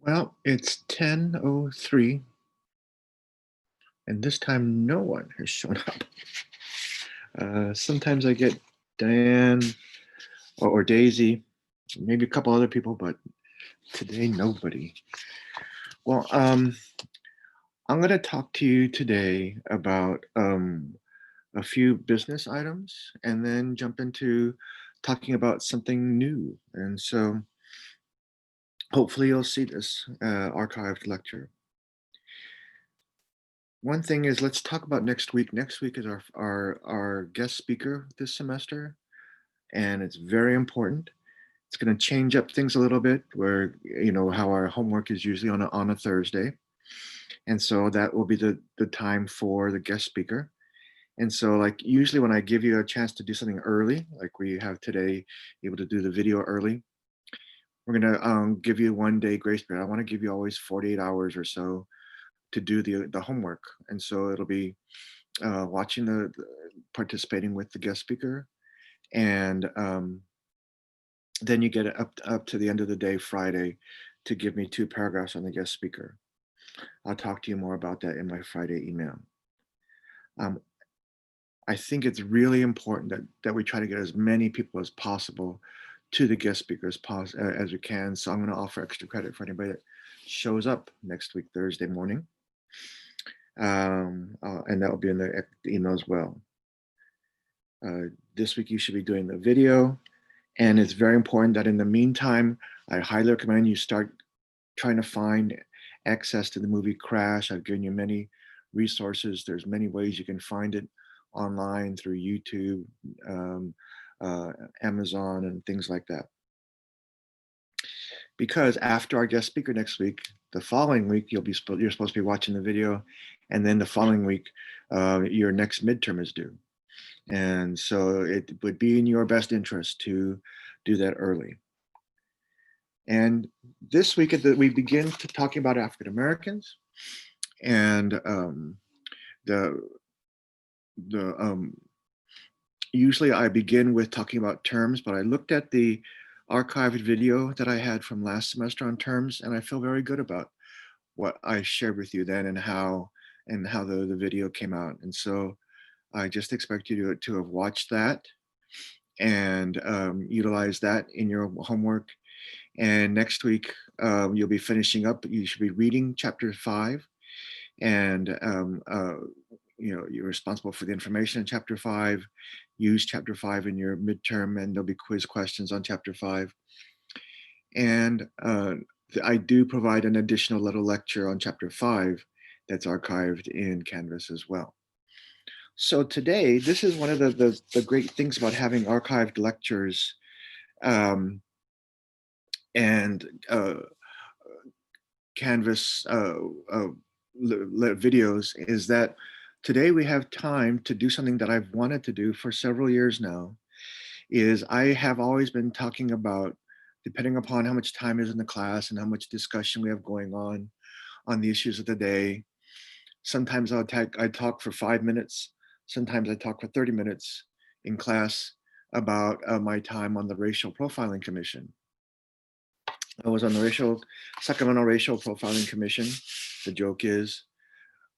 Well, it's 10:03, and this time no one has shown up. Sometimes I get Diane or Daisy, maybe a couple other people, but today nobody. Well, I'm going to talk to you today about a few business items and then jump into talking about something new. And so hopefully you'll see this archived lecture. One thing is, let's talk about next week. Next week is our guest speaker this semester, and it's very important. It's going to change up things a little bit, where how our homework is usually on a Thursday, and so that will be the time for the guest speaker. And so, like usually, when I give you a chance to do something early, like we have today, able to do the video early, we're going to give you 1 day grace period. I want to give you always 48 hours or so to do the homework, and so it'll be watching participating with the guest speaker, and then you get it up to the end of the day, Friday, to give me 2 paragraphs on the guest speaker. I'll talk to you more about that in my Friday email. Um, I think it's really important that we try to get as many people as possible to the guest speakers as we can. So I'm going to offer extra credit for anybody that shows up next week, Thursday morning. And that will be in the email as well. This week you should be doing the video, and it's very important that in the meantime, I highly recommend you start trying to find access to the movie Crash. I've given you many resources. There's many ways you can find it online through YouTube, Amazon, and things like that. Because after our guest speaker next week, the following week you're supposed to be watching the video, and then the following week your next midterm is due. And so it would be in your best interest to do that early. And this week we begin to talking about African Americans, and the usually I begin with talking about terms, but I looked at the archived video that I had from last semester on terms, and I feel very good about what I shared with you then and how the video came out. And so I just expect you to have watched that and utilize that in your homework. And next week, you'll be finishing up. You should be reading chapter 5, and you're responsible for the information in chapter 5. Use chapter 5 in your midterm, and there'll be quiz questions on chapter 5. And I do provide an additional little lecture on chapter 5 that's archived in Canvas as well. So today, this is one of the great things about having archived lectures and Canvas videos, is that today we have time to do something that I've wanted to do for several years now. Is I have always been talking about, depending upon how much time is in the class and how much discussion we have going on the issues of the day. Sometimes I talk for 5 minutes. Sometimes I talk for 30 minutes in class about my time on the Racial Profiling Commission. I was on the Sacramento Racial Profiling Commission. The joke is,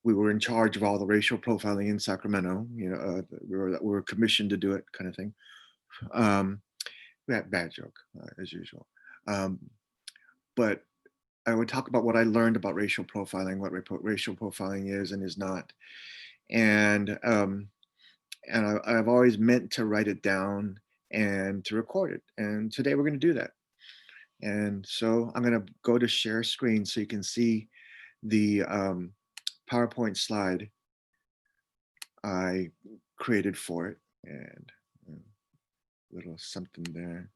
we were in charge of all the racial profiling in Sacramento. We were commissioned to do it, kind of thing. Bad joke, as usual. But I would talk about what I learned about racial profiling, what racial profiling is and is not, and I've always meant to write it down and to record it. And today we're going to do that. And so I'm going to go to share screen so you can see the PowerPoint slide I created for it, and a little something there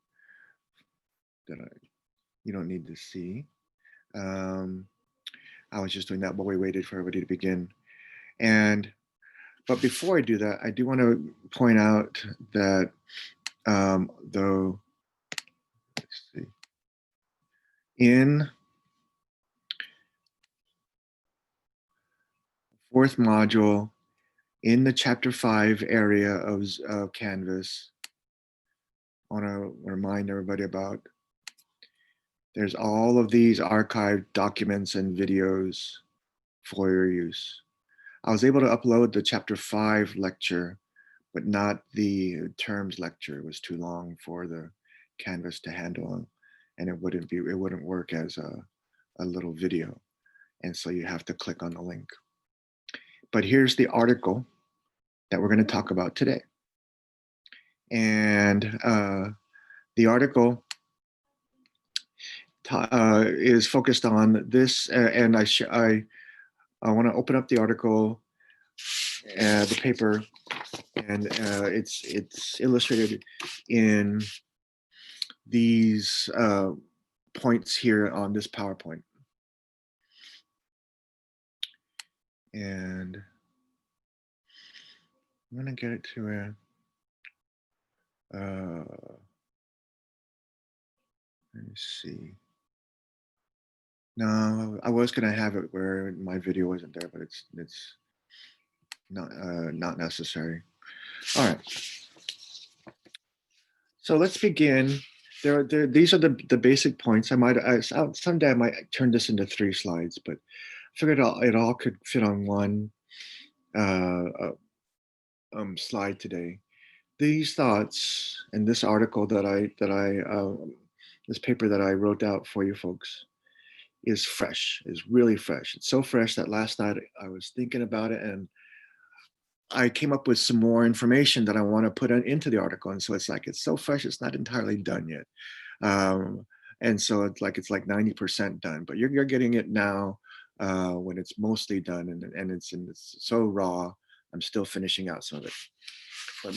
that you don't need to see. I was just doing that while we waited for everybody to begin. But before I do that, I do want to point out that though, let's see, in fourth module, in the chapter 5 area of Canvas, I want to remind everybody about There's all of these archived documents and videos for your use. I was able to upload the chapter 5 lecture, but not the terms lecture. It was too long for the Canvas to handle, and it wouldn't work as a little video. And so you have to click on the link. But here's the article that we're going to talk about today. And the article is focused on this, and I want to open up the article, the paper, and it's illustrated in these points here on this PowerPoint. And I'm going to get it to let me see. No, I was going to have it where my video wasn't there, but it's not necessary. All right. So let's begin. These are the basic points. Someday I might turn this into 3 slides, but I figured it all could fit on one uh, slide today. These thoughts and this article this paper that I wrote out for you folks is fresh, is really fresh. It's so fresh that last night I was thinking about it, and I came up with some more information that I want to put into the article. And so it's so fresh, it's not entirely done yet. And so it's like 90% done, but you're getting it now when it's mostly done, and it's so raw. I'm still finishing out some of it. But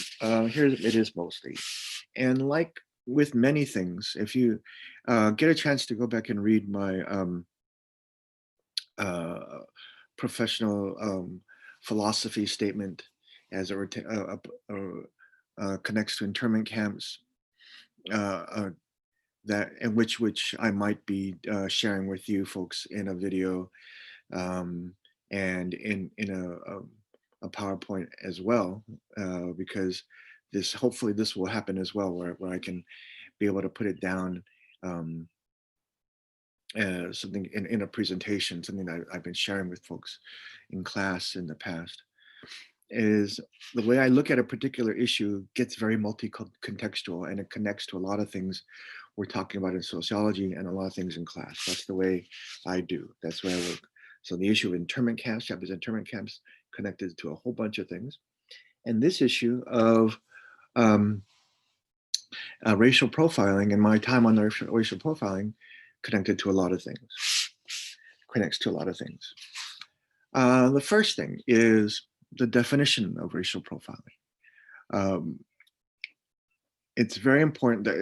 here it is mostly. And like with many things, if you get a chance to go back and read my uh, professional philosophy statement as it connects to internment camps, that in which I might be sharing with you folks in a video, and in a PowerPoint as well, because hopefully this will happen as well, where I can be able to put it down, something in a presentation, something that I've been sharing with folks in class in the past. Is the way I look at a particular issue gets very multi-contextual, and it connects to a lot of things we're talking about in sociology and a lot of things in class. That's the way I do. That's the way I work. So the issue of internment camps, Japanese internment camps, connected to a whole bunch of things. And this issue of um, racial profiling and my time on the racial profiling connected to a lot of things, connects to a lot of things. The first thing is the definition of racial profiling. It's very important that,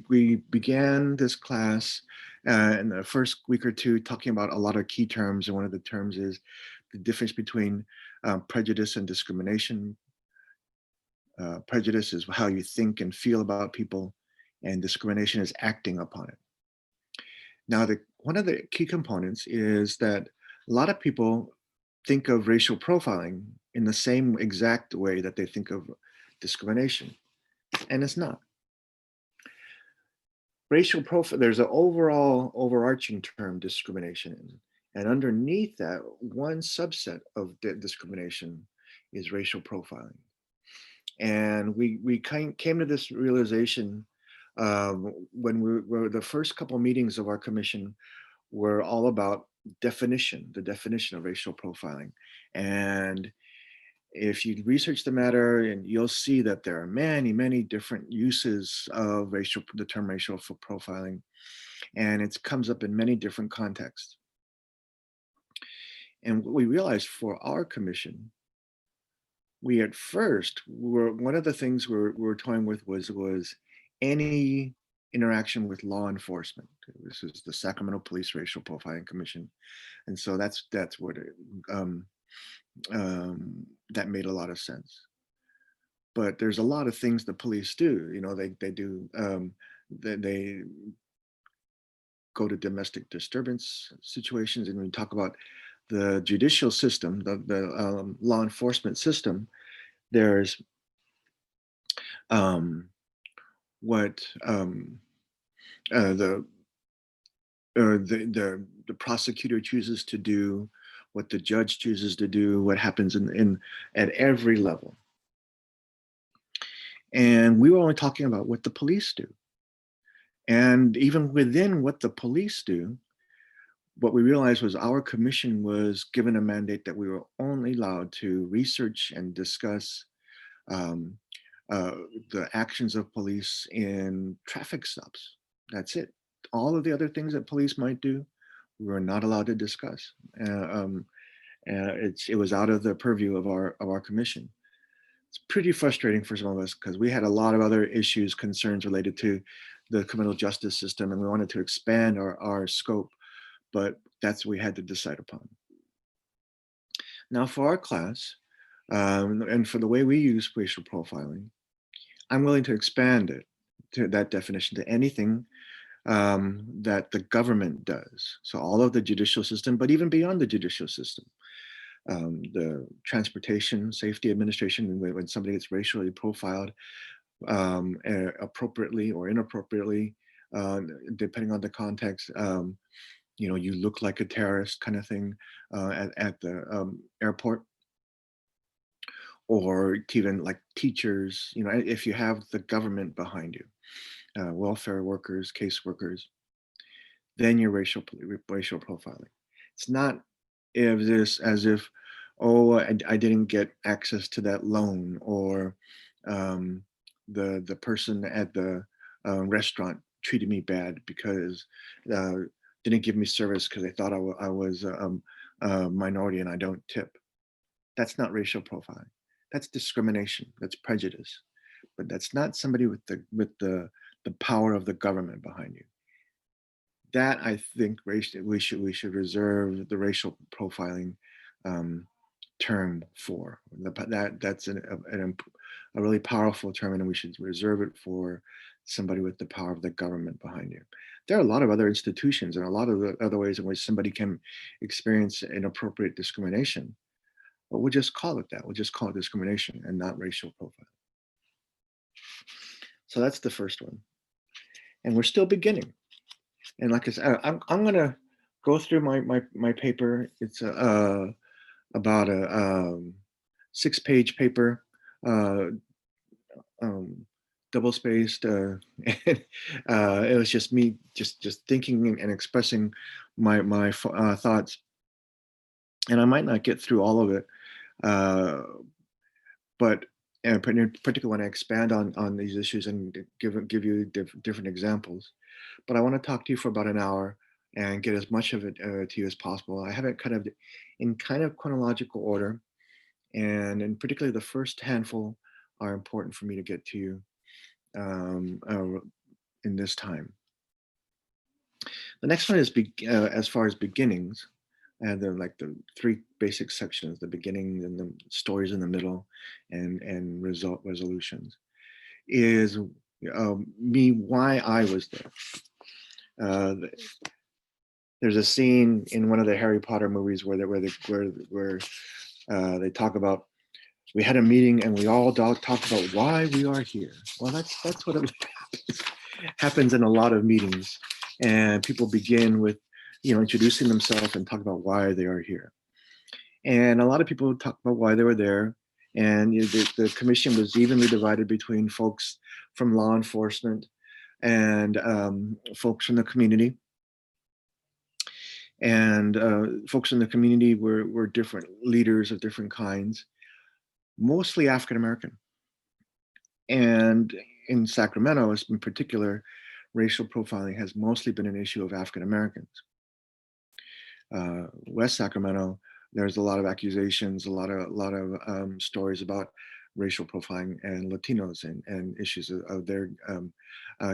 we began this class in the first week or two talking about a lot of key terms, and one of the terms is the difference between prejudice and discrimination. Prejudice is how you think and feel about people, and discrimination is acting upon it. Now, one of the key components is that a lot of people think of racial profiling in the same exact way that they think of discrimination, and it's not. Racial profile, there's an overarching term, discrimination, and underneath that, one subset of discrimination is racial profiling. And we came to this realization when we were the first couple meetings of our commission were all about the definition of racial profiling. And if you research the matter, and you'll see that there are many different uses of the term racial profiling, and it comes up in many different contexts. And what we realized for our commission, we at first were, one of the things we're toying with was any interaction with law enforcement. This is the Sacramento Police Racial Profiling Commission, and so that's what that made a lot of sense. But there's a lot of things the police do. They do they go to domestic disturbance situations, and we talk about the judicial system, the law enforcement system. There's what the the prosecutor chooses to do, what the judge chooses to do, what happens in at every level. And we were only talking about what the police do. And even within what the police do, what we realized was our commission was given a mandate that we were only allowed to research and discuss um, uh, the actions of police in traffic stops. That's it. All of the other things that police might do, we were not allowed to discuss. It was out of the purview of our commission. It's pretty frustrating for some of us because we had a lot of other issues, concerns related to the criminal justice system, and we wanted to expand our scope, but that's what we had to decide upon. Now, for our class, and for the way we use racial profiling, I'm willing to expand it to that definition to anything that the government does. So all of the judicial system, but even beyond the judicial system. The Transportation Safety Administration, when somebody gets racially profiled appropriately or inappropriately, depending on the context, you look like a terrorist kind of thing at the airport, or even like teachers, if you have the government behind you, welfare workers, case workers, then you're racial profiling. It's not as if, oh, I didn't get access to that loan, or the person at the restaurant treated me bad because uh, didn't give me service because they thought I was a minority and I don't tip. That's not racial profiling. That's discrimination. That's prejudice. But that's not somebody with the power of the government behind you. That, I think, we should reserve the racial profiling um, term for. That's a really powerful term, and we should reserve it for somebody with the power of the government behind you. There are a lot of other institutions and a lot of other ways in which somebody can experience inappropriate discrimination, but we'll just call it that. We'll just call it discrimination and not racial profiling. So that's the first one. And we're still beginning. And like I said, I'm going to go through my paper. It's about a 6-page paper, double spaced. And, it was just me just thinking and expressing my thoughts. And I might not get through all of it, but in particular when I expand on these issues and give you different examples. But I want to talk to you for about an hour and get as much of it to you as possible. I have it in kind of chronological order, and in particularly the first handful are important for me to get to you in this time. The next one is as far as beginnings, and they're like the 3 basic sections: the beginning, and the stories in the middle, and resolutions. Is me why I was there. There's a scene in one of the Harry Potter movies where they talk about, we had a meeting and we all talked about why we are here. Well, that's what happens in a lot of meetings, and people begin with introducing themselves and talk about why they are here. And a lot of people talk about why they were there. And the commission was evenly divided between folks from law enforcement and folks from the community. And folks in the community were different leaders of different kinds, mostly African American. And in Sacramento, in particular, racial profiling has mostly been an issue of African Americans. West Sacramento, there's a lot of accusations, a lot of stories about racial profiling and Latinos and issues of their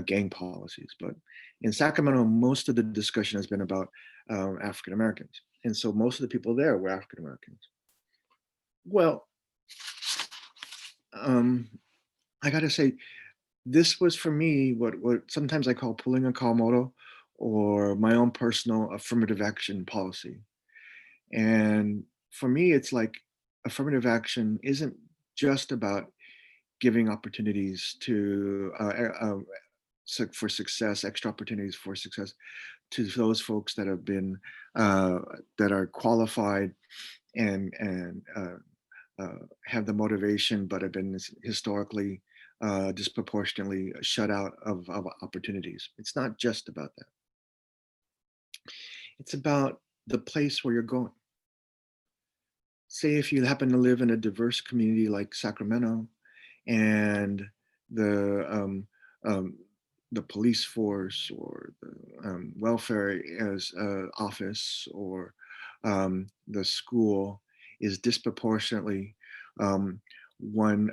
gang policies. But in Sacramento, most of the discussion has been about African Americans. And so most of the people there were African Americans. Well, I got to say, this was for me what sometimes I call pulling a Kawamoto, or my own personal affirmative action policy. And for me, it's like affirmative action isn't just about giving opportunities to for success, extra opportunities for success to those folks that have been that are qualified and have the motivation, but have been historically disproportionately shut out of opportunities. It's not just about that. It's about the place where you're going. Say if you happen to live in a diverse community like Sacramento, and the um, um, the police force or the welfare as office or the school is disproportionately um, one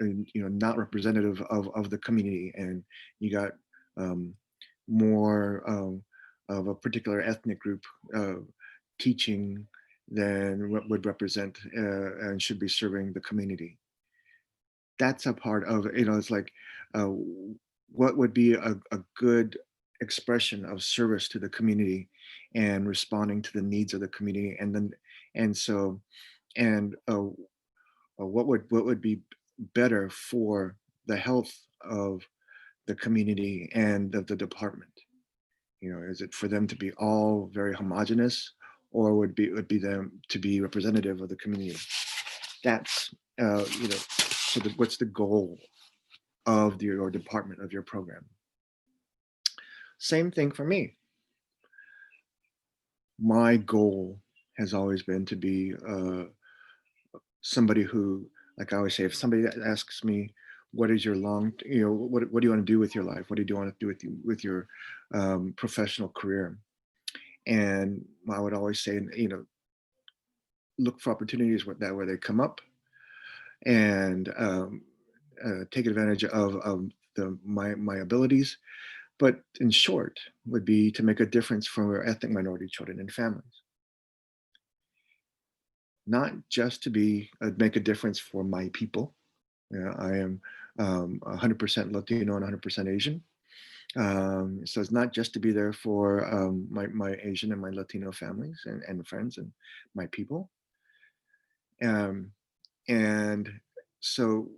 not representative of the community, and you got um, more of a particular ethnic group uh, teaching than what would represent and should be serving the community. That's a part of it. It's like uh, what would be a good expression of service to the community and responding to the needs of the community, and then and so and what would be better for the health of the community and of the department. Is it for them to be all very homogenous, or would be them to be representative of the community? That's so what's the goal of your department, of your program? Same thing for me. My goal has always been to be somebody who, like I always say, if somebody asks me, what is your what do you want to do with your life? What do you want to do with your professional career? And I would always say, look for opportunities where they come up, and take advantage of my abilities. But in short, would be to make a difference for ethnic minority children and families, not just to be make a difference for my people. I am 100% Latino and 100% Asian. So it's not just to be there for my Asian and my Latino families and friends and my people. Um, and so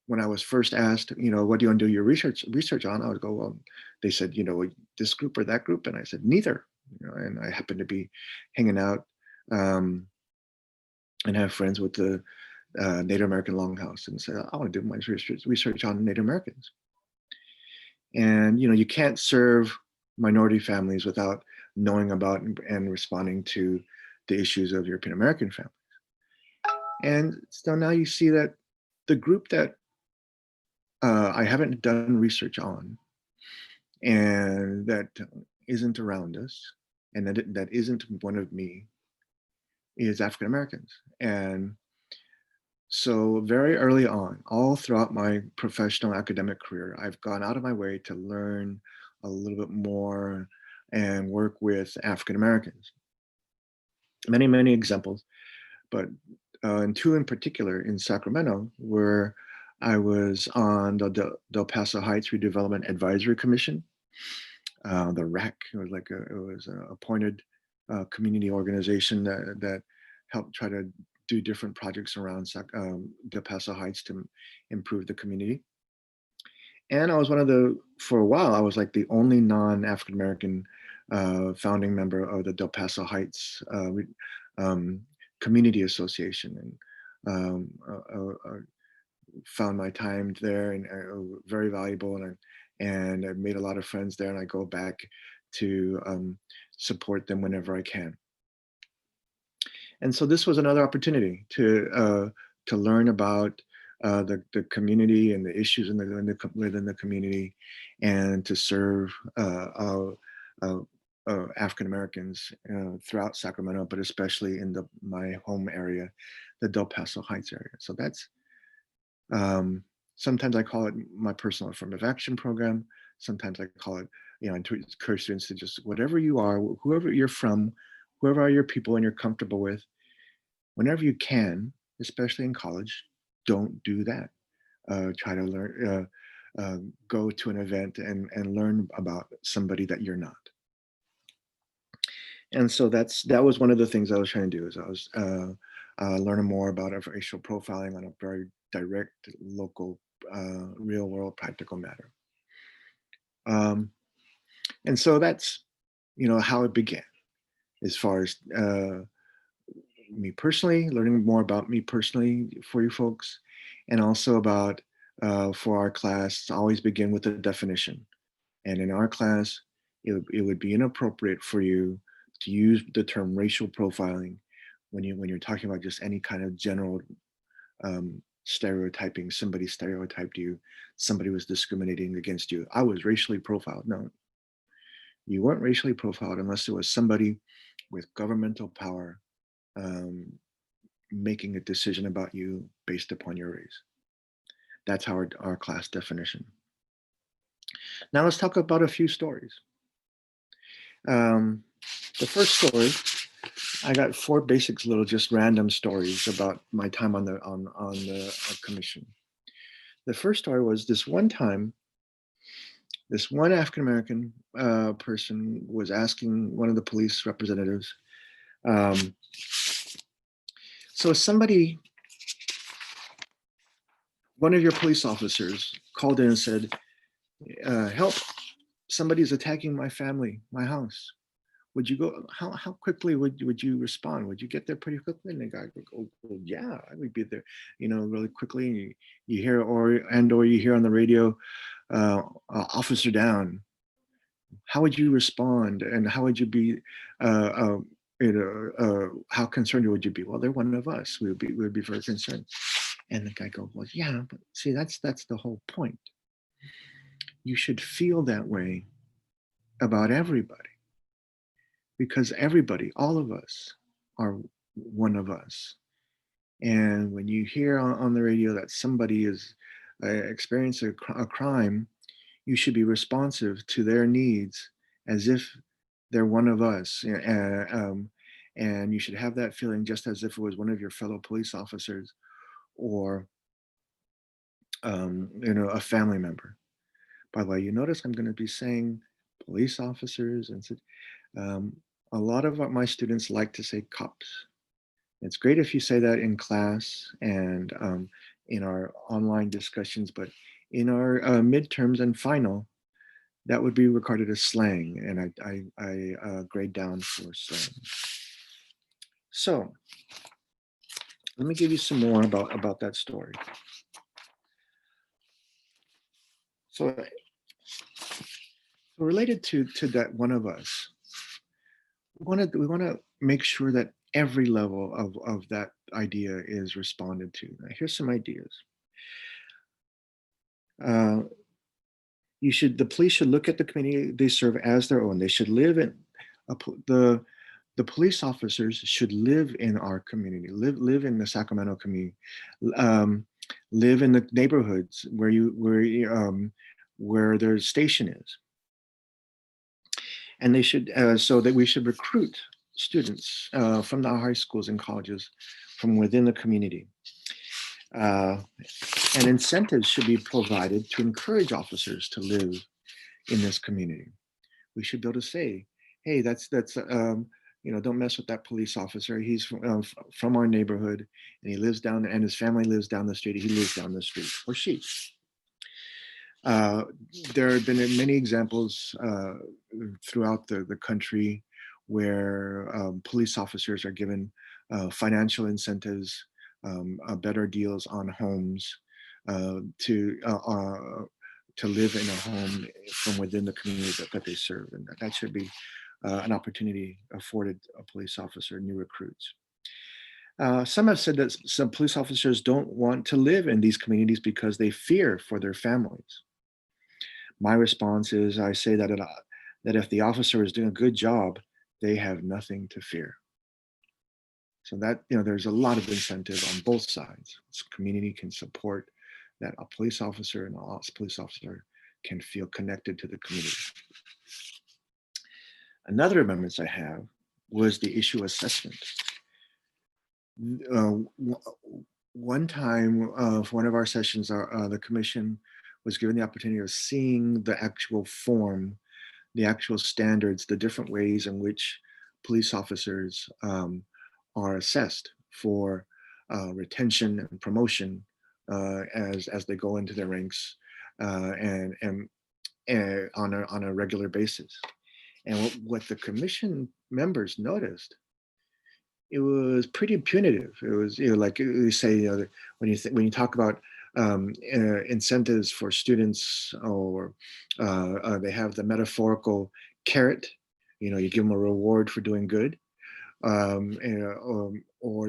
when I was first asked, what do you want to do your research on? I would go, well, they said, this group or that group, and I said neither. And I happened to be hanging out um, and have friends with the Native American Longhouse, and said, I want to do my research on Native Americans. And you can't serve minority families without knowing about and responding to the issues of European American families. And so now you see that the group that I haven't done research on, and that isn't around us, and that isn't one of me, is African Americans. And so very early on, all throughout my professional academic career, I've gone out of my way to learn a little bit more and work with African Americans. Many, many examples, but and two in particular in Sacramento, where I was on the Del Paso Heights Redevelopment Advisory Commission, the RAC. It was an appointed community organization that helped try to do different projects around Del Paso Heights to improve the community. And I was for a while, I was like the only non-African American founding member of the Del Paso Heights um, Community Association, and found my time there, and very valuable, and I made a lot of friends there, and I go back to support them whenever I can. And so this was another opportunity to learn about the community and the issues within the community, and to serve African Americans throughout Sacramento, but especially in my home area, the Del Paso Heights area. So that's sometimes I call it my personal affirmative action program. Sometimes I call it, to encourage students to just, whatever you are, whoever you're from, whoever are your people and you're comfortable with, whenever you can, especially in college, don't do that. Try to learn, go to an event and learn about somebody that you're not. And so that was one of the things I was trying to do, is I was learning more about racial profiling on a very direct, local, real world, practical matter. Um, and so that's, how it began as far as me personally, learning more about me personally for you folks, and also about for our class, always begin with a definition. And in our class, it would be inappropriate for you to use the term racial profiling when you're talking about just any kind of general stereotyping. Somebody stereotyped you, somebody was discriminating against you. I was racially profiled. No, you weren't racially profiled unless it was somebody with governmental power um, making a decision about you based upon your race. That's our class definition. Now let's talk about a few stories. Um, the first story, I got four basics, little just random stories about my time on the commission. The first story was this one time, this one African American person was asking one of the police representatives. Um, so somebody, one of your police officers, called in and said, "Help! Somebody's attacking my family, my house. Would you go? How quickly would you respond? Would you get there pretty quickly?" And the guy would go, "Oh, yeah, I would be there, really quickly." And you hear or you hear on the radio, "Officer down." How would you respond, and how would you be? Uh, uh, how concerned would you be? Well, they're one of us. We would be very concerned. And the guy goes, "Well, yeah, but see, that's the whole point. You should feel that way about everybody." Because everybody, all of us, are one of us. And when you hear on the radio that somebody is experiencing a crime, you should be responsive to their needs as if they're one of us. And you should have that feeling just as if it was one of your fellow police officers or a family member. By the way, you notice I'm going to be saying police officers and um, a lot of my students like to say cops. It's great if you say that in class and in our online discussions, but in our midterms and final, that would be regarded as slang, and I grade down for slang. So let me give you some more about that story. So, related to that one of us, we want to make sure that every level of that idea is responded to. Now, here's some ideas. Uh, the police should look at the community they serve as their own. They should live in the police officers should live in our community, live in the Sacramento community, um, live in the neighborhoods where their station is, and they should so that we should recruit students from the high schools and colleges from within the community. Uh, and incentives should be provided to encourage officers to live in this community. We should be able to say, "Hey, don't mess with that police officer. He's from our neighborhood, and he lives down, and his family lives down the street. He lives down the street, or she." Uh, there have been many examples throughout the country where police officers are given financial incentives, better deals on homes uh, to uh, uh, to live in a home from within the community that they serve, and that should be an opportunity afforded a police officer, new recruits. Some have said that some police officers don't want to live in these communities because they fear for their families. My response is I say that if the officer is doing a good job, they have nothing to fear. So that, there's a lot of incentive on both sides. This community can support that a police officer and a police officer can feel connected to the community. Another amendments I have was the issue assessment. Uh, One time for one of our sessions, the commission was given the opportunity of seeing the actual form, the actual standards, the different ways in which police officers are assessed for retention and promotion as they go into their ranks, and on a regular basis. And what the commission members noticed, it was pretty punitive. It was, like you say, when you talk about incentives for students, or they have the metaphorical carrot. You give them a reward for doing good, or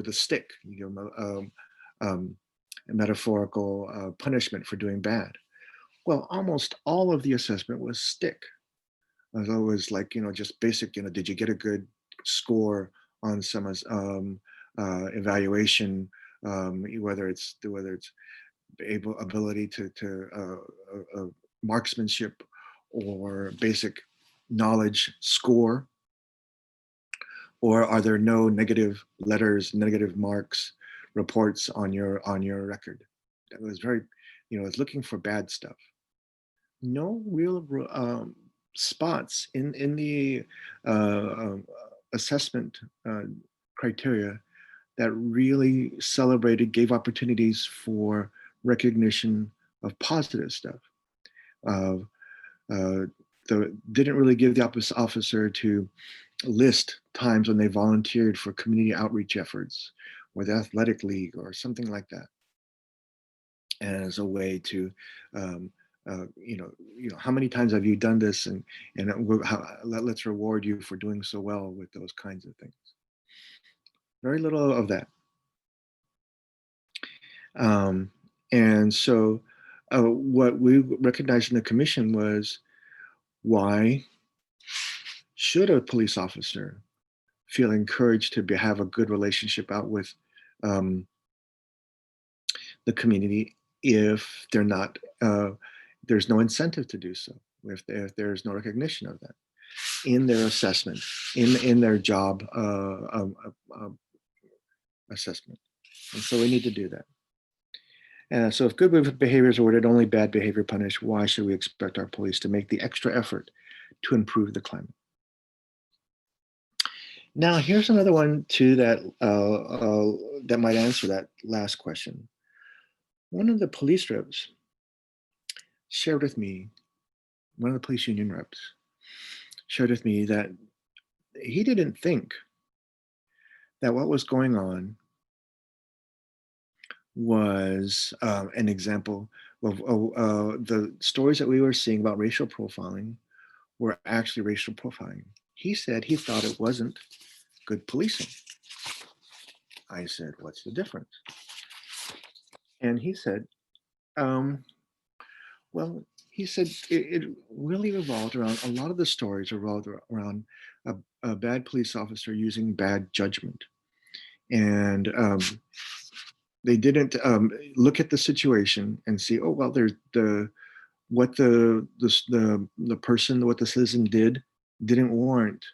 the stick. You give them a metaphorical punishment for doing bad. Well, almost all of the assessment was stick. It was like, just basic, did you get a good score on some evaluation, whether it's ability to marksmanship, or basic knowledge score, or are there no negative letters, negative marks, reports on your record? That was very, it's looking for bad stuff. No real spots in the assessment criteria that really celebrated, gave opportunities for recognition of positive stuff. Of didn't really give the officer to list times when they volunteered for community outreach efforts, or the athletic league, or something like that, as a way to how many times have you done this, and let's reward you for doing so well with those kinds of things. Very little of that. And so what we recognized in the commission was, why should a police officer feel encouraged to have a good relationship out with the community if they're not, there's no incentive to do so, if there's no recognition of that in their assessment, in their job assessment. And so we need to do that. So if good behavior is awarded, only bad behavior punished, why should we expect our police to make the extra effort to improve the climate? Now, here's another one too that might answer that last question. One of the police reps shared with me, one of the police union reps shared with me that he didn't think that what was going on was an example of the stories that we were seeing about racial profiling were actually racial profiling. He said he thought it wasn't good policing. I said, what's the difference? And he said, well, he said it really revolved around, a lot of the stories revolved around a bad police officer using bad judgment. And they didn't look at the situation and see, oh, well, there's what the citizen didn't warrant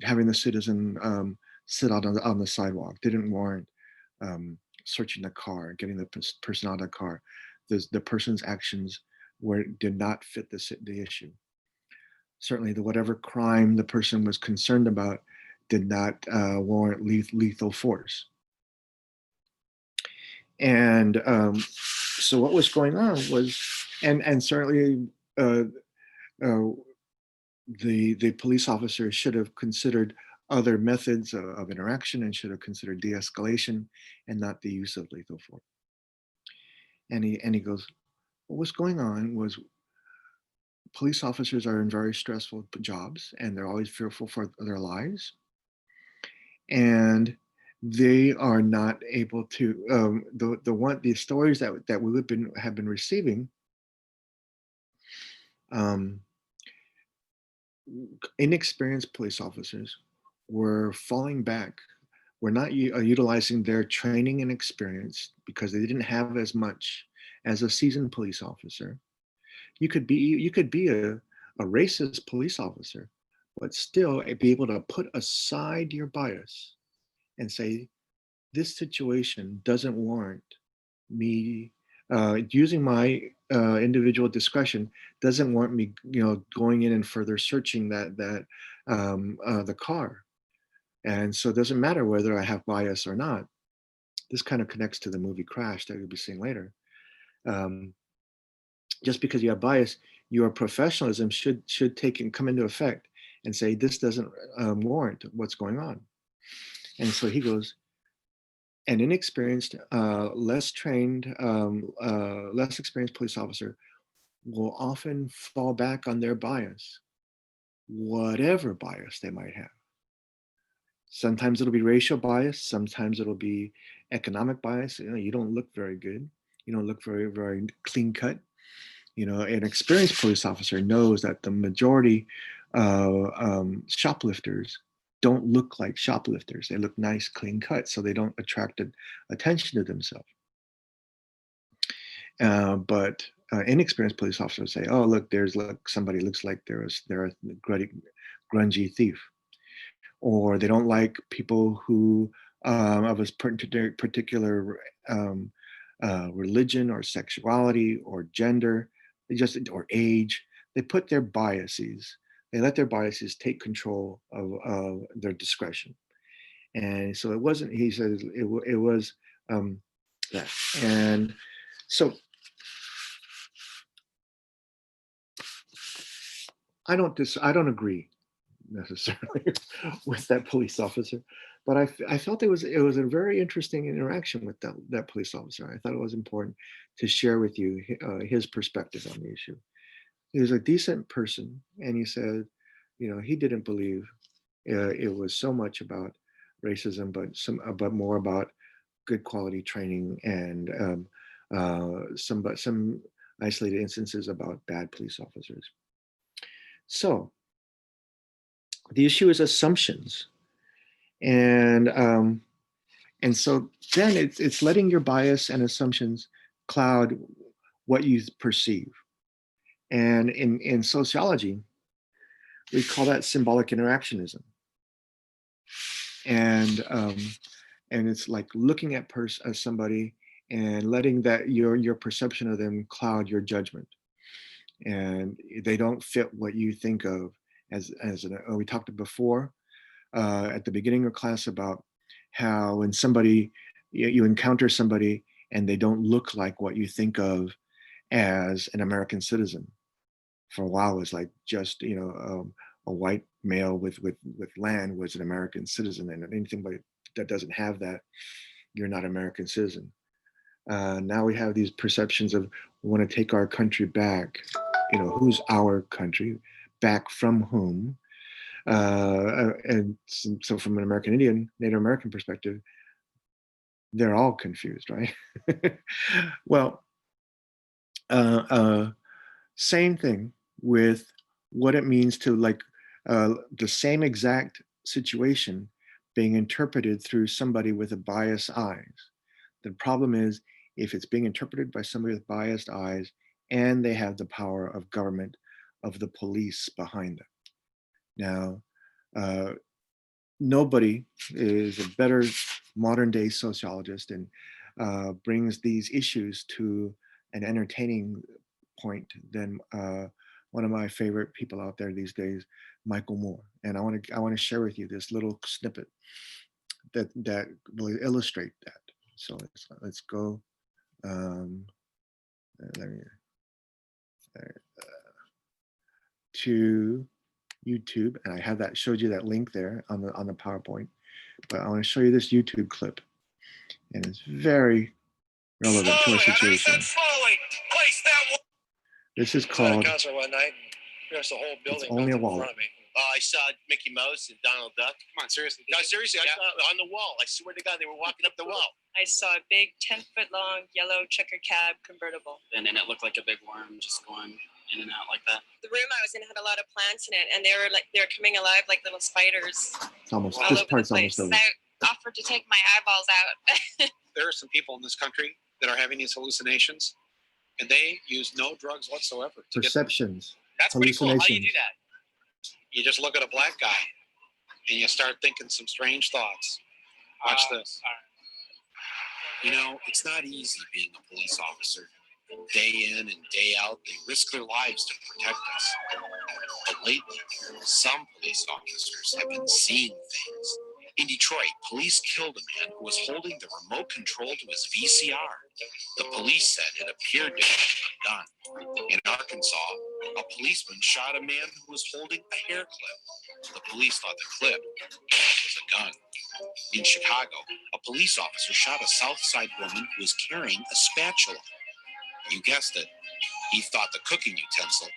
having the citizen sit out on the sidewalk, didn't warrant searching the car, getting the person out of the car. The person's actions did not fit the issue. Certainly, whatever crime the person was concerned about did not warrant lethal force. And so what was going on was, and certainly the police officer should have considered other methods of interaction, and should have considered de-escalation and not the use of lethal force. And he goes, what was going on was, police officers are in very stressful jobs, and they're always fearful for their lives. And they are not able to, the stories that we have been receiving, inexperienced police officers were falling back, were not utilizing their training and experience, because they didn't have as much as a seasoned police officer. You could be a racist police officer, but still be able to put aside your bias and say, this situation doesn't warrant me using my individual discretion, doesn't warrant me, going in and further searching the car. And so it doesn't matter whether I have bias or not. This kind of connects to the movie Crash that we'll be seeing later. Just because you have bias, your professionalism should take and come into effect and say this doesn't warrant what's going on. And so he goes, an inexperienced, less experienced police officer will often fall back on their bias, whatever bias they might have. Sometimes it'll be racial bias. Sometimes it'll be economic bias. You don't look very good. You don't look very, very clean cut. An experienced police officer knows that the majority shoplifters don't look like shoplifters. They look nice, clean cut, so they don't attract attention to themselves. But inexperienced police officers say, "Oh, look, somebody looks like they're a grungy thief," or they don't like people who of a particular religion or sexuality or gender, or age. They put their biases. They let their biases take control of their discretion. And so it wasn't. He says it was that. And so I don't agree necessarily with that police officer, but I felt it was a very interesting interaction with that police officer. I thought it was important to share with you his perspective on the issue. He was a decent person, and he said, he didn't believe it was so much about racism, but more about good quality training and some isolated instances about bad police officers. So the issue is assumptions, and so then it's letting your bias and assumptions cloud what you perceive. And in sociology, we call that symbolic interactionism. And it's like looking at somebody and letting that your perception of them cloud your judgment, and they don't fit what you think of we talked before at the beginning of class about how when you encounter somebody and they don't look like what you think of as an American citizen. For a while, it was like just a white male with land was an American citizen, and anything that doesn't have that, you're not an American citizen. Now we have these perceptions of we want to take our country back. Who's our country? Back from whom? And so from an American Indian, Native American perspective, they're all confused, right? Well, same thing with what it means to the same exact situation being interpreted through somebody with a biased eyes. The problem is if it's being interpreted by somebody with biased eyes and they have the power of government, of the police behind them. Now, nobody is a better modern day sociologist and brings these issues to an entertaining point than one of my favorite people out there these days, Michael Moore. And I want to share with you this little snippet that will illustrate that. So let's go. Let me to YouTube, and I have showed you that link there on the PowerPoint. But I want to show you this YouTube clip, and it's very relevant to our situation. This is called. One night, there's a whole building It's only a wall. in front of me. I saw Mickey Mouse and Donald Duck. Come on, seriously? No, seriously, I saw it on the wall. I swear to God, they were walking up the wall. I saw a big 10-foot-long yellow checker cab convertible. And it looked like a big worm just going in and out like that. The room I was in had a lot of plants in it, and they were coming alive like little spiders. This part's almost over. I offered to take my eyeballs out. There are some people in this country that are having these hallucinations, and they use no drugs whatsoever. Perceptions. That's pretty cool. How do you do that? You just look at a black guy, and you start thinking some strange thoughts. Watch this. It's not easy being a police officer. Day in and day out, they risk their lives to protect us. But lately, some police officers have been seeing things. In Detroit, police killed a man who was holding the remote control to his VCR. The police said it appeared to be a gun. In Arkansas, a policeman shot a man who was holding a hair clip. The police thought the clip was a gun. In Chicago, a police officer shot a South Side woman who was carrying a spatula. You guessed it, he thought the cooking utensil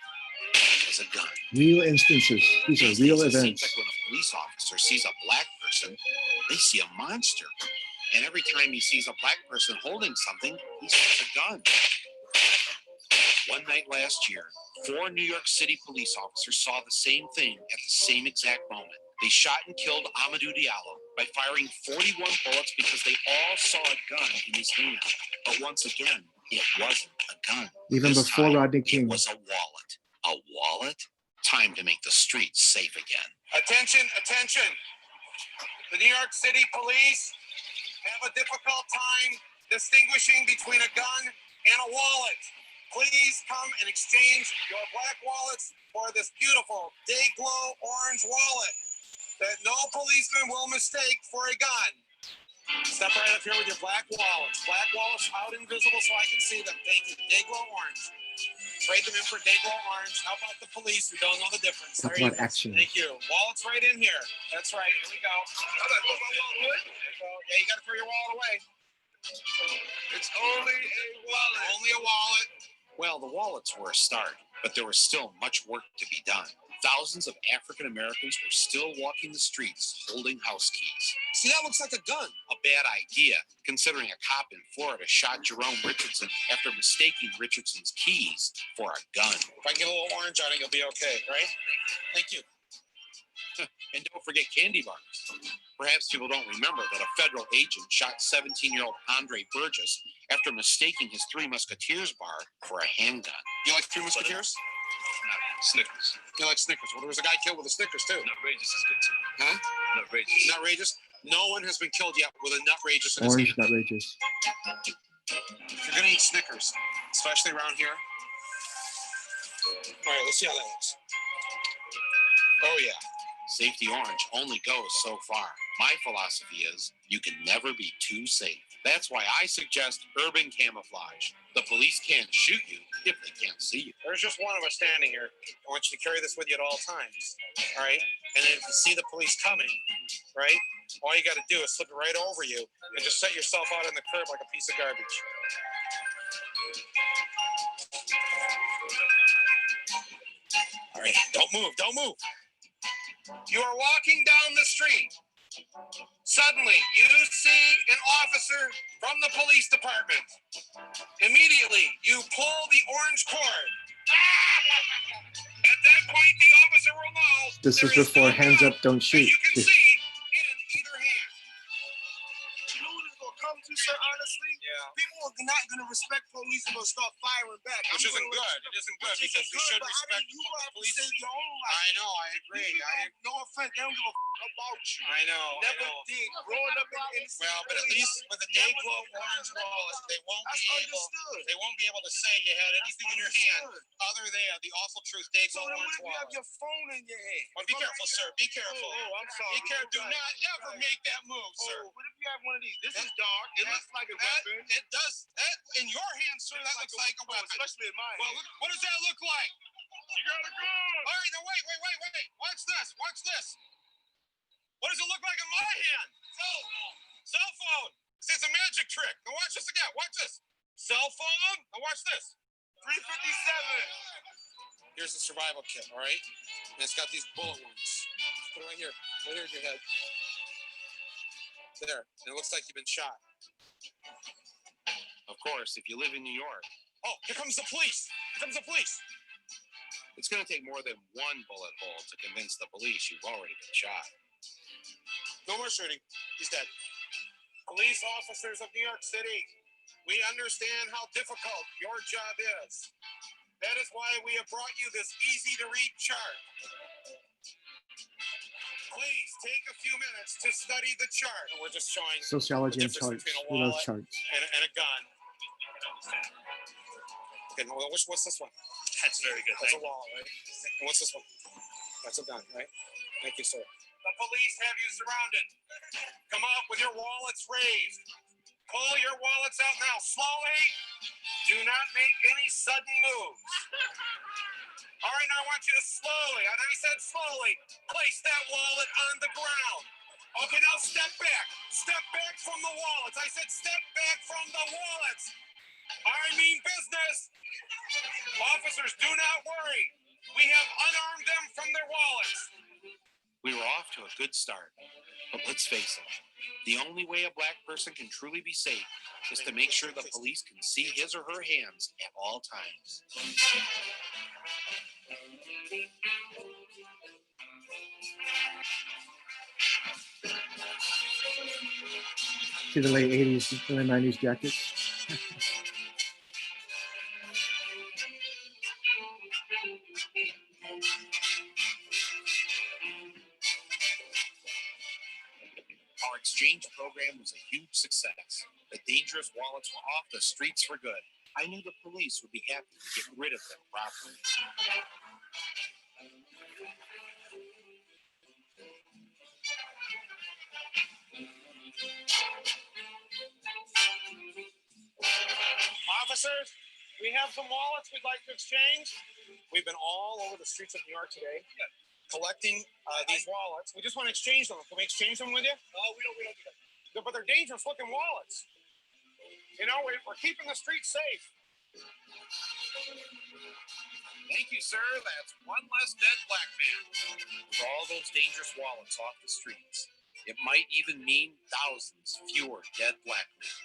was a gun. Real instances. These are real It seems events. like when a police officer sees a black person, they see a monster. And every time he sees a black person holding something, he sees a gun. One night last year, 4 New York City police officers saw the same thing at the same exact moment. They shot and killed Amadou Diallo by firing 41 bullets because they all saw a gun in his hand. But once again, it wasn't a gun. Even This before time, Rodney it King. was a wallet. A wallet? Time to make the streets safe again. Attention, attention. The New York City police have a difficult time distinguishing between a gun and a wallet. Please come and exchange your black wallets for this beautiful day-glow orange wallet that no policeman will mistake for a gun. Step right up here with your black wallets. Black wallets out invisible so I can see them. Thank you. Day-glow orange. Trade them in for day-glow orange. How about the police who don't know the difference? Talk There you about go. action. Thank you. Wallets right in here. That's right. Here we go. There you go. Yeah, you got to throw your wallet away. It's only a wallet. Only a wallet. Well, the wallets were a start, but there was still much work to be done. Thousands of African Americans were still walking the streets holding house keys. See, that looks like a gun. A bad idea, considering a cop in Florida shot Jerome Richardson after mistaking Richardson's keys for a gun. If I get a little orange on it, you'll be okay, right? Thank you. And don't forget candy bars. Perhaps people don't remember that a federal agent shot 17-year-old Andre Burgess after mistaking his Three Musketeers bar for a handgun. You like Three Musketeers? Snickers. You like Snickers? Well, there was a guy killed with a Snickers too. Nutrageous is good too. Huh? Nutrageous. Nutrageous? No one has been killed yet with a nutrageous in his Orange, hand. outrageous. If you're gonna eat Snickers, especially around here. All right, let's see how that looks. Oh yeah. Safety orange only goes so far. My philosophy is you can never be too safe. That's why I suggest urban camouflage. The police can't shoot you if they can't see you. There's just one of us standing here. I want you to carry this with you at all times. All right? And then if you see the police coming, right? All you got to do is slip it right over you and just set yourself out on the curb like a piece of garbage. All right, don't move, don't move. You are walking down the street. Suddenly, you see an officer from the police department. Immediately, you pull the orange cord. At that point, the officer will know. This there is is before no hands gun up, don't that shoot. you can see in either hand. You know what it's gonna come to, sir, honestly? Yeah. People are not gonna respect police and gonna start firing back. Which isn't good. It isn't good because you should respect you the have to police. save your own life. I know, I agree. No offense, they don't give a about you. I know. Never did. Growing up in the city, Well, but at least with the day glow orange wallets, they won't that's be able. understood. They won't be able to say you had anything in your hand other than the awful truth day So glow then orange what if you have wallet. your phone in your hand? Well, be careful, sir. Be careful. Oh, I'm sorry. Be careful. Do You're right. not You're ever right. make that move, sir. Oh, what if you have one of these? This is dark. It looks like a weapon. It does. That in your hand, sir. That looks like a weapon. Especially in mine. Well, what does that look like? You got a gun. All right, now wait. Watch this. Watch this. What does it look like in my hand? Cell phone. See, it's a magic trick. Now watch this again. Watch this. Cell phone. Now watch this. 357. Here's the survival kit, all right? And it's got these bullet wounds. Put it right here in your head. There. And it looks like you've been shot. Of course, if you live in New York, Oh, here comes the police. Here comes the police. it's going to take more than one bullet hole to convince the police you've already been shot. No more shooting. He's dead. Police officers of New York City, we understand how difficult your job is. That is why we have brought you this easy-to-read chart. Please take a few minutes to study the chart. And we're just showing Sociology the and difference charts. between a We love wallet charts. and a gun. Okay, now what's this one? That's very good. That's a wallet, right? And what's this one? That's a gun, right? Thank you, sir. The police have you surrounded. Come up with your wallets raised. Pull your wallets out now, slowly. Do not make any sudden moves. All right, now I want you to slowly, and I said slowly, place that wallet on the ground. Okay, now step back. Step back from the wallets. I said step back from the wallets. I mean business. Officers, do not worry. We have unarmed them from their wallets. We were off to a good start, but let's face it, the only way a black person can truly be safe is to make sure the police can see his or her hands at all times. See the late 80s, early 90s jackets. Our exchange program was a huge success. The dangerous wallets were off the streets for good. I knew the police would be happy to get rid of them properly. Officers, we have some wallets we'd like to exchange. We've been all over the streets of New York today collecting these wallets. We just want to exchange them. Can we exchange them with you? We don't do that. But they're dangerous looking wallets. You know, we're keeping the streets safe. Thank you, sir. That's one less dead black man. With all those dangerous wallets off the streets, it might even mean thousands fewer dead black men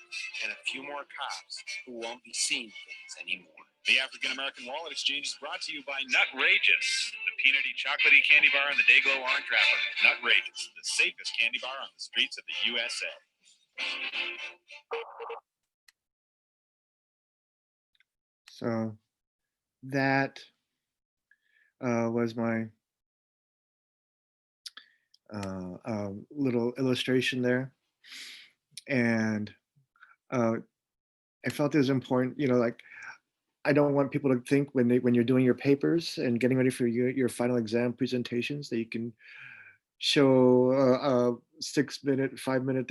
and a few more cops who won't be seeing things anymore. The African American Wallet Exchange is brought to you by Nutrageous, the peanutty chocolatey candy bar and the Dayglow orange wrapper. Nutrageous, the safest candy bar on the streets of the USA. So that was my little illustration there. And I felt it was important, you know, like, I don't want people to think when you're doing your papers and getting ready for your final exam presentations that you can show a 6-minute, 5-minute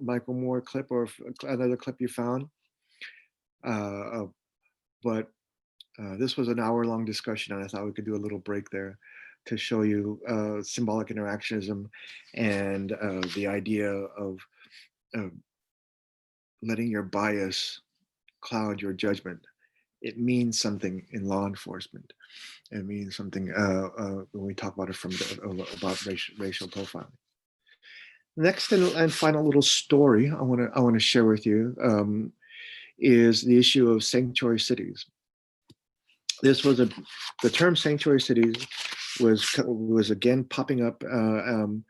Michael Moore clip or another clip you found. But this was an hour-long discussion, and I thought we could do a little break there to show you symbolic interactionism and the idea of letting your bias cloud your judgment. It means something in law enforcement. It means something when we talk about it about racial profiling. Next and final little story I want to share with you is the issue of sanctuary cities. This was the term sanctuary cities was again popping up, and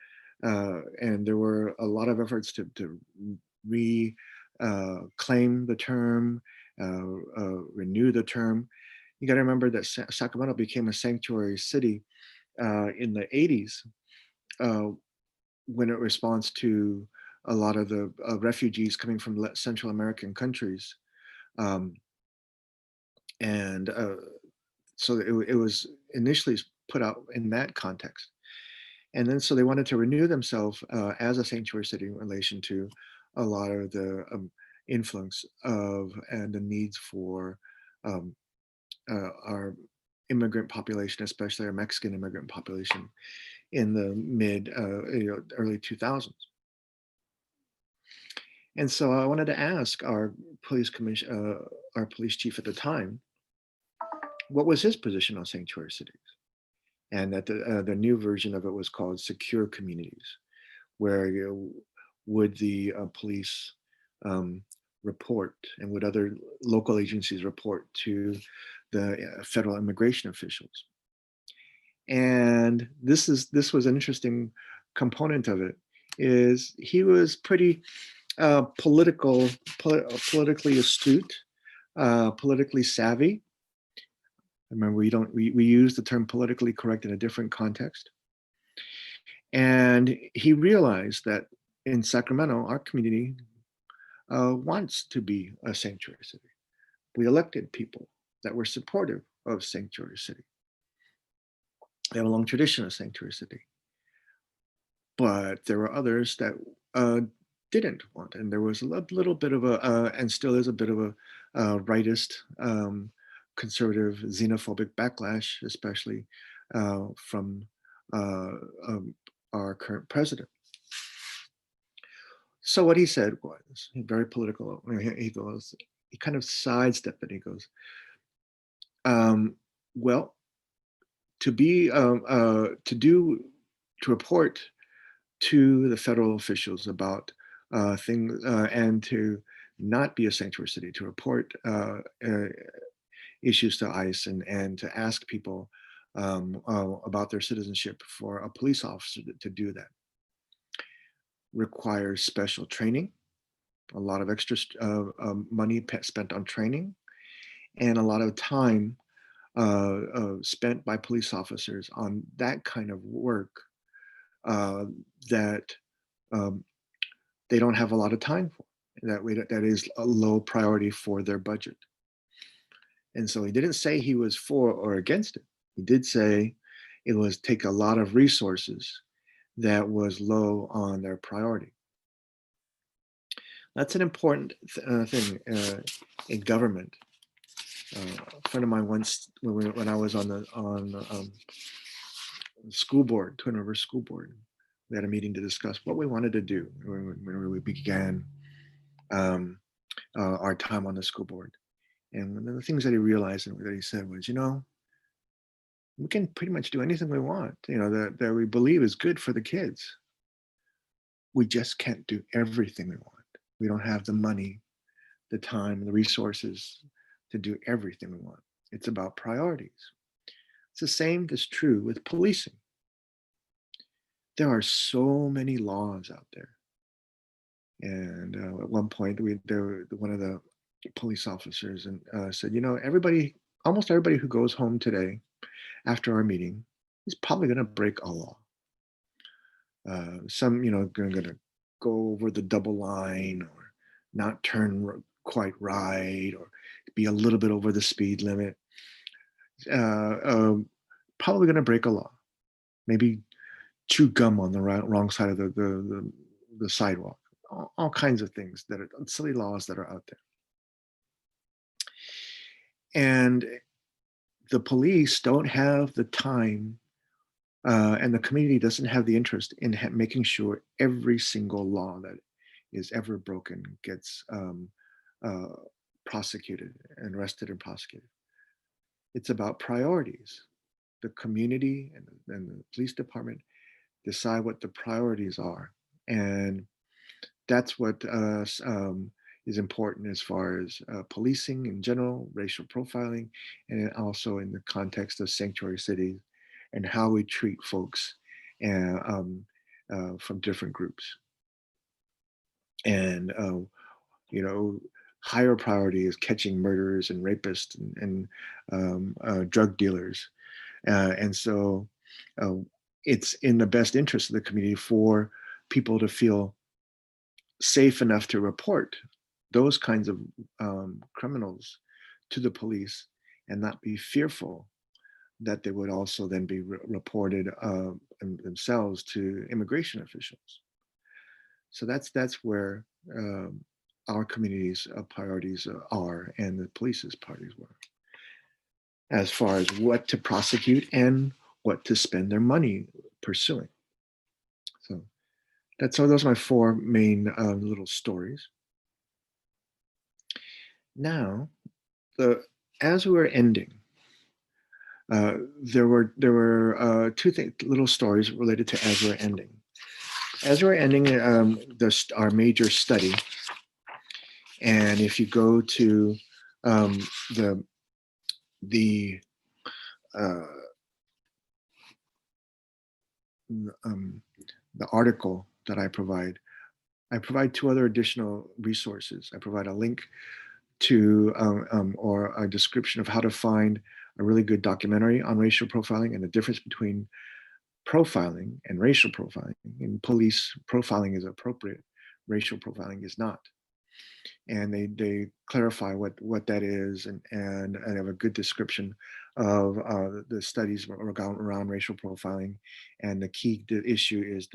there were a lot of efforts to reclaim the term, renew the term. You got to remember that Sacramento became a sanctuary city in the 80s when it responds to a lot of the refugees coming from Central American countries. So it was initially put out in that context. And then so they wanted to renew themselves as a sanctuary city in relation to a lot of the influence of and the needs for our immigrant population, especially our Mexican immigrant population in the early 2000s. And so I wanted to ask our police chief at the time, what was his position on sanctuary cities? And that the new version of it was called secure communities, where would the police report and would other local agencies report to the federal immigration officials. And this was an interesting component of it, is he was pretty politically astute, politically savvy. Remember, we use the term politically correct in a different context. And he realized that in Sacramento, our community wants to be a sanctuary city. We elected people that were supportive of sanctuary city. They have a long tradition of sanctuary city. But there were others that didn't want. And there was a little bit of a, and still is a bit of a rightist, conservative, xenophobic backlash, especially from uh, um, our current president. So what he said was very political. He goes, he kind of sidestepped it. He goes, um, well, to be to report to the federal officials about things and to not be a sanctuary city, to report issues to ICE and to ask people about their citizenship for a police officer to do that requires special training, a lot of extra money spent on training, and a lot of time spent by police officers on that kind of work uh, that um, they don't have a lot of time for. That is a low priority for their budget. And so he didn't say he was for or against it. He did say it was take a lot of resources that was low on their priority. That's an important thing in government. A friend of mine once, when I was on the school board, Twin River School Board, we had a meeting to discuss what we wanted to do when we began our time on the school board. And one of the things that he realized and that he said was, we can pretty much do anything we want, that we believe is good for the kids. We just can't do everything we want. We don't have the money, the time, the resources to do everything we want. It's about priorities. It's the same that's true with policing. There are so many laws out there. And at one point, one of the police officers said, almost everybody who goes home today after our meeting is probably going to break a law. Some, going to go over the double line or not turn quite right or be a little bit over the speed limit. Probably going to break a law. Maybe chew gum on the wrong side of the sidewalk. All kinds of things that are silly laws that are out there. And the police don't have the time and the community doesn't have the interest in making sure every single law that is ever broken gets prosecuted and arrested and prosecuted. It's about priorities. The community and the police department decide what the priorities are. And that's what is important as far as policing in general, racial profiling, and also in the context of sanctuary cities and how we treat folks from different groups. And, higher priority is catching murderers and rapists and drug dealers. And so it's in the best interest of the community for people to feel safe enough to report those kinds of criminals to the police and not be fearful that they would also then be reported themselves to immigration officials. So that's where our community's priorities are, and the police's priorities were, as far as what to prosecute and what to spend their money pursuing. So those are my four main little stories. Now, as we were ending, there were two little stories related to as we're ending. As we're ending our major study, and if you go to the article that I provide two other additional resources. I provide a link to or a description of how to find a really good documentary on racial profiling and the difference between profiling and racial profiling. In police, profiling is appropriate, racial profiling is not. And they clarify what that is and have a good description of the studies around racial profiling. And the key issue is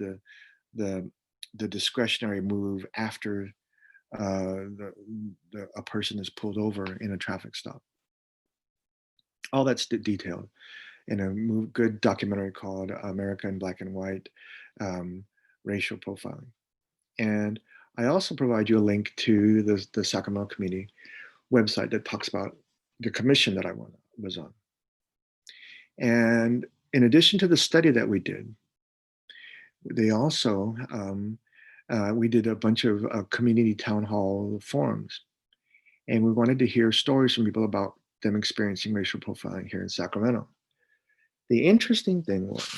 the the discretionary move after a person is pulled over in a traffic stop. All that's detailed in a good documentary called America in Black and White, um, Racial Profiling. And I also provide you a link to the Sacramento Community website that talks about the commission that I was on. And in addition to the study that we did, they also, we did a bunch of community town hall forums. And we wanted to hear stories from people about them experiencing racial profiling here in Sacramento. The interesting thing was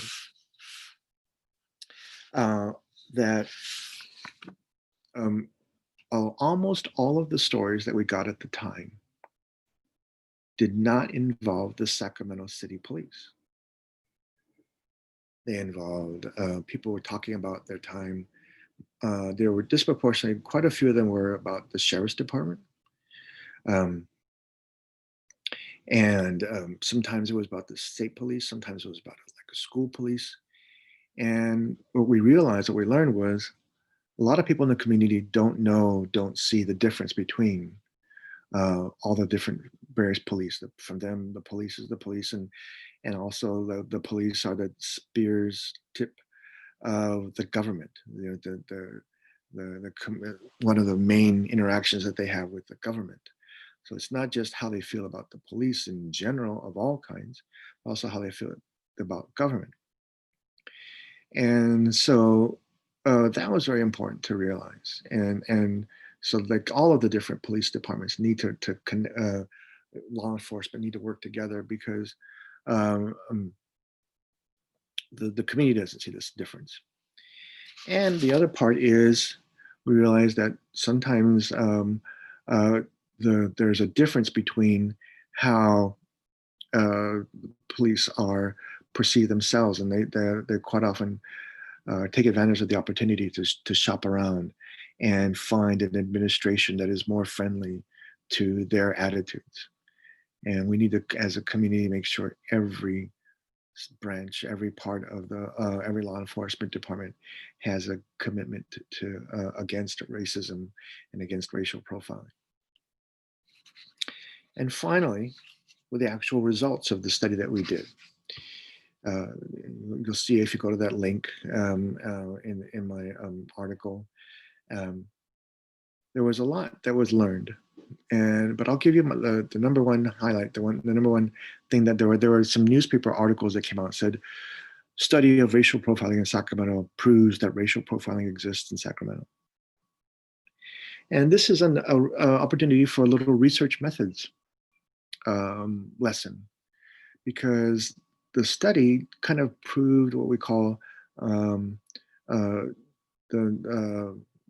that almost all of the stories that we got at the time did not involve the Sacramento City Police. They involved people were talking about their time. There were disproportionately, quite a few of them were about the sheriff's department. And sometimes it was about the state police, sometimes it was about like a school police. And what we realized, what we learned was a lot of people in the community don't see the difference between all the different various police. From them, the police is the police, and also the police are the spears tip of the government. You know, one of the main interactions that they have with the government. So it's not just how they feel about the police in general of all kinds, also how they feel about government. And so that was very important to realize. And so like all of the different police departments need law enforcement need to work together because the community doesn't see this difference. And the other part is we realize that sometimes there's a difference between how police are perceive themselves, and they quite often take advantage of the opportunity to shop around and find an administration that is more friendly to their attitudes. And we need to, as a community, make sure every branch, every part of every law enforcement department has a commitment to against racism and against racial profiling. And finally, with the actual results of the study that we did. You'll see if you go to that link in my article. There was a lot that was learned, but I'll give you the number one highlight. The number one thing that there were some newspaper articles that came out said, study of racial profiling in Sacramento proves that racial profiling exists in Sacramento. And this is an opportunity for a little research methods lesson, because the study kind of proved what we call the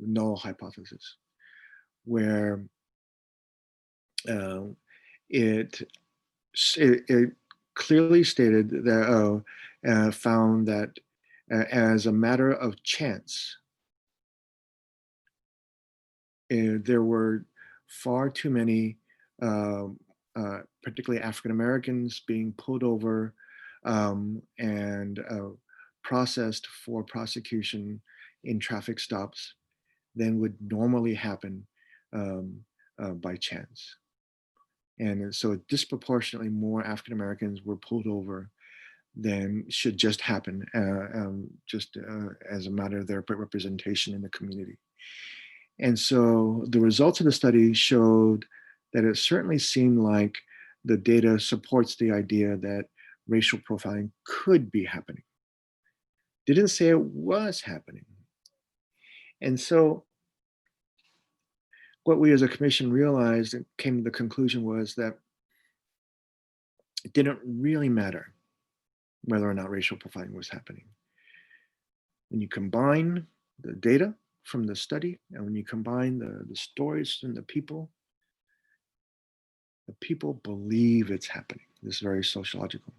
null hypothesis, where it clearly stated that found that as a matter of chance, there were far too many, particularly African Americans, being pulled over and processed for prosecution in traffic stops than would normally happen by chance. And so disproportionately more African Americans were pulled over than should just happen as a matter of their representation in the community. And so the results of the study showed that it certainly seemed like the data supports the idea that racial profiling could be happening. Didn't say it was happening. And so what we as a commission realized and came to the conclusion was that it didn't really matter whether or not racial profiling was happening. When you combine the data from the study and when you combine the stories from the people believe it's happening. This is very sociological.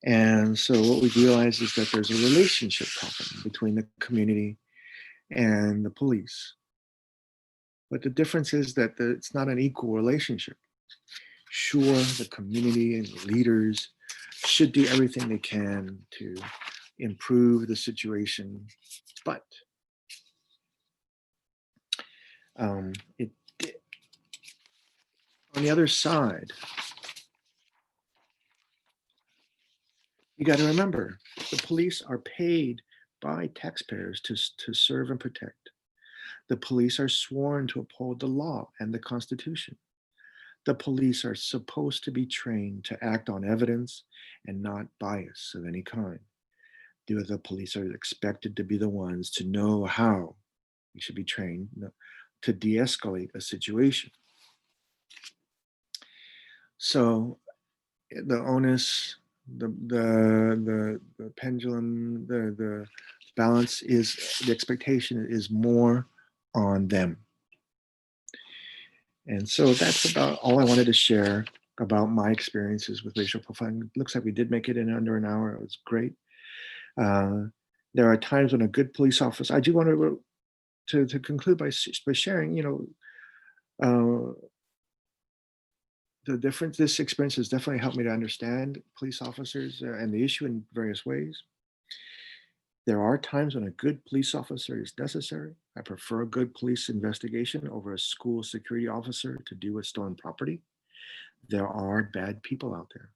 And so what we realized is that there's a relationship problem between the community and the police. But the difference is that it's not an equal relationship. Sure, the community and leaders should do everything they can to improve the situation, but It, on the other side, you got to remember the police are paid by taxpayers to serve and protect. The police are sworn to uphold the law and the Constitution. The police are supposed to be trained to act on evidence and not bias of any kind. The police are expected to be the ones to know how you should be trained to de-escalate a situation. So the onus, the pendulum, the balance is, the expectation is more on them. And so that's about all I wanted to share about my experiences with racial profiling. It looks like we did make it in under an hour. It was great. There are times when a good police officer, I do want to conclude by sharing, the difference. This experience has definitely helped me to understand police officers and the issue in various ways. There are times when a good police officer is necessary. I prefer a good police investigation over a school security officer to do with stolen property. There are bad people out there,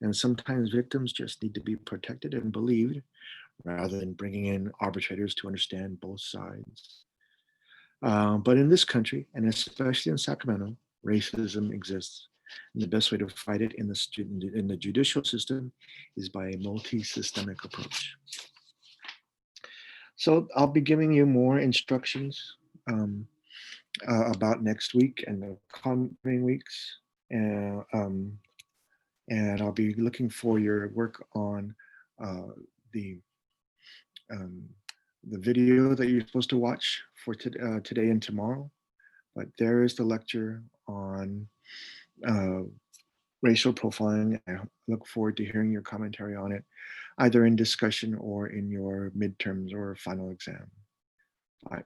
and sometimes victims just need to be protected and believed rather than bringing in arbitrators to understand both sides. But in this country, and especially in Sacramento, racism exists. And the best way to fight it in the judicial system is by a multi-systemic approach. So I'll be giving you more instructions about next week and the coming weeks. And I'll be looking for your work on the video that you're supposed to watch for today and tomorrow. But there is the lecture on racial profiling. I look forward to hearing your commentary on it, either in discussion or in your midterms or final exam. Bye.